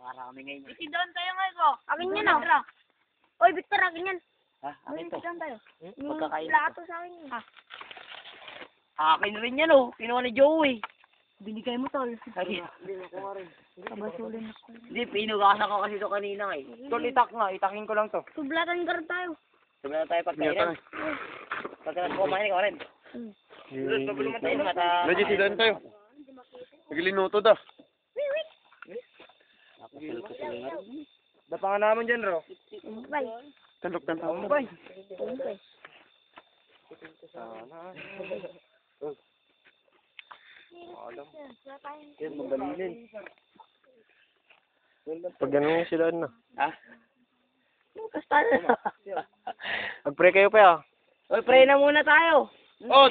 Napakarami ngayon. Doon tayo ngayon ko. Akin yan o. Oy, Victor, akin yan. Ha? Akin to. Doon tayo. Pagkakain. Lato sa akin yun. Akin rin yan oh. Kinuha ni Joey. Binigay mo tol. Ay, Hindi na ko nga rin. Kabasulin ako. hindi, pinugasan ko kasi ito kanina eh. Tol, itak nga. Itakin ko lang to. Sublatan gar tayo. Sabi na tayo pagkainan. Pagka kumain ko rin. Sabi naman tayo mata. Medyo sidan tayo. Naglinuto da. Dapa nga naman dyan, Ro. Bye. Tandok ng tao. Bye. Yan, mabalinin. Pag ganun sila na. Ha? Basta na. Mag-pray kayo pa ya. Oy, pray na muna tayo. Oh!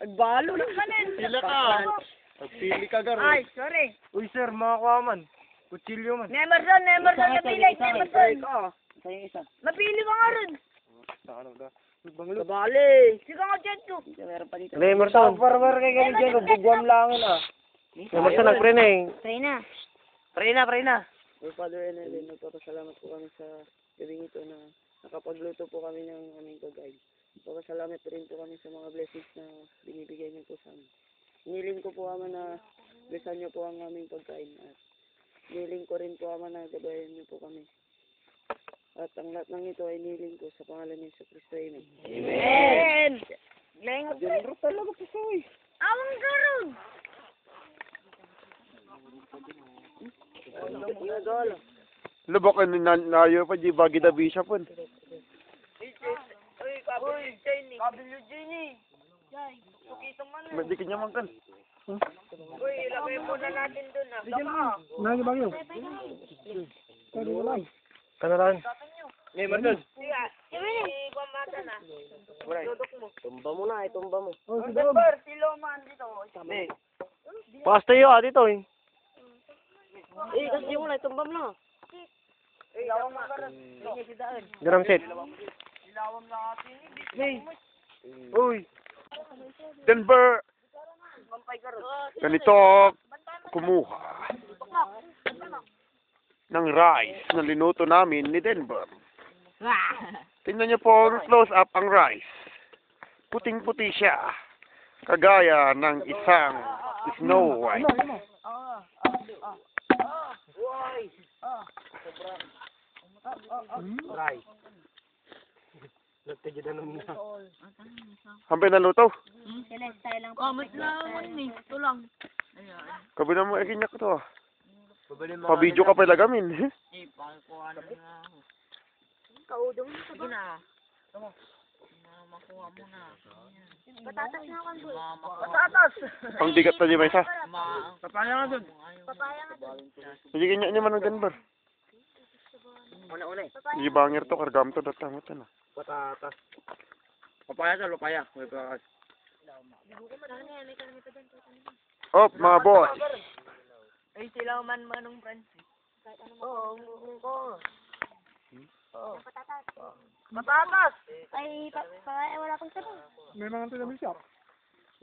Agbalo na kanin. Sila ka. Pili ka, Gar. Ay, sorry. Uy, sir, makakuha man. Kutsilyo man. Nemerson, napili. Nemerson. Sa'yo isa. Napili ka nga rin. Banglo. Kabali. Sige nga dyan to. Meron pa dito. Emerson. Parwar kay ganun dyan. Bugwam langin ah. Emerson, nag-pray na eh. Try na. Pray na. Our Father and Heaven, nagpapasalamat po kami sa gabing ito na nakapagluto po kami ng aming pag-guide. Nagpapasalamat rin po kami sa mga blessings na binibigay niyo po sa amin. Hiniling ko po, Ama, na besan niyo po ang aming pagkain. At hiniling ko rin po, Ama, na gabayan niyo po kami. At ang lahat ng ito ay hiniling ko sa pangalan ni Jesus Cristo. Amen. Amen. Lengot. General talaga po siya eh. Awang garod. Lubok ka nayo pa, di bagi da bishop po. WJ ni. Jai. Sukito man. Madikin niya man kan. Uy, ilagay muna natin dun ah. Dama. Nagi bagyo. Kanalan. Emerson. Sige. Guamata na. Dudok mo. Tumba mo na, itumba mo. Number, si Loman dito. Sabi. Pasta yo dito eh. Kasi mo na, itumba mo na. Ilawang makaroon. Hindi si Daan. Drum set. Ilawang natin. Hey. Uy. Denver. Mampay garod. Ganito kumuha ng rice na linuto namin ni Denver. Tingnan niyo po close up ang rice. Puting-puti siya. Kagaya ng isang Snow White. Rice. Nagtadya na naman na. Hampay na luto. Celeste lang. Mas lang ni. Ito lang. Kabila mo ikinyak to. Pa-video ka pa lagamin. Pangkuha na nga ako. Kaudong. Sige na. Makuha mo na. Patatas na ako. Patatas! Pang bigat na di ba isa? Papaya nga dun. Papaya nga doon. Sige kinyak niya man ng Denver. Una. Hindi bangir to, kargam to, datang ito na. Patatas. Papaya sa lupaya. May pakas. Oh, mga boy. Ay, sila man manong Francis. Oo, oo. Oo. Patatas. Ay, wala kang sabi. May mga tinabi siya.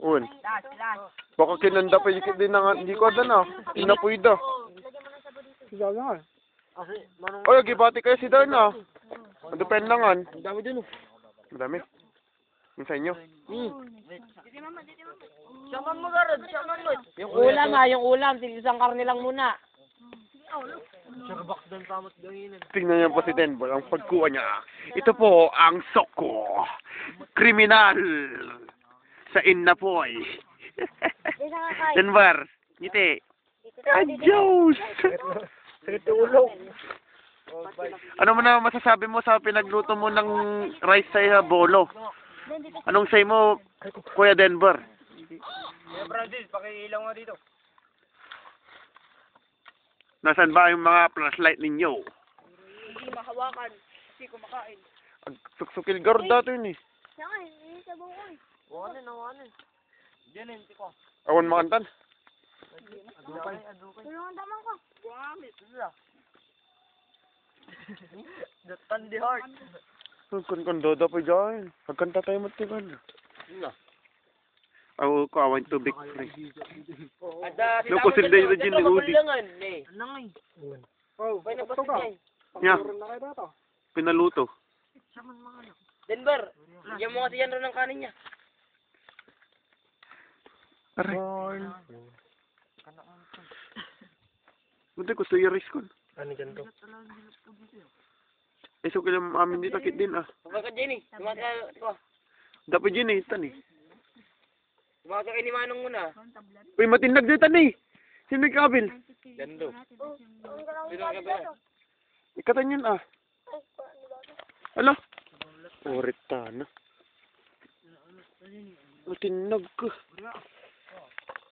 Un. Last. Baka kinanda pa yung din na hindi ko adan ah. Inapoy da. Kasi, manong... Oy, gibati kayo si Dan ah. Depend lang an. Ang dami dun oh. Madami. Yung sa inyo. Siyaman mo garod, siyaman mo. Yung ulam. Isang karne lang muna. Sarbak doon pamot gawin. Tingnan niyo po si Denver, ang pagkuha niya. Ito po ang soko. Kriminal. Sa Innapoy. Denver, ngiti. Adios! Ano mo na masasabi mo sa pinagluto mo ng rice sa bolo? Anong say mo, Kuya Denver? Kuya Francis, pakiilaw nga dito. Nasaan ba yung mga flashlight ninyo? Hindi mahawakan. Kasi kumakain. Suksukil garod dato yun eh. Saan? Hindi sa bukoy. Wanin. Diyan hindi ko. Awan makantan. Tulungan tamang ko. Gamit sila. Datan di heart. Kun dodo po dyan. Pagkanta tayo matigan. Ako ko awan tubig free. Loko silday na dyan ni Udi. Anong Pwede na basta dyan. Yeah. Pinaluto. Denver, bigyan mo kasi yan rin ng kanin niya. Aray. Buti ko suya rice ko. Ano dyan to? Eh, so kaya amin dito kit din ah. Huwag ka Jenny, tumatay ko. Dapat yun eh, tan eh. Tumatay kay ni Manong muna. Uy, matinag dito tan eh. Sino yung kabil? Gando. Sino ka ba? Ikatan yun ah. Ala. Orit na. Matinag ko.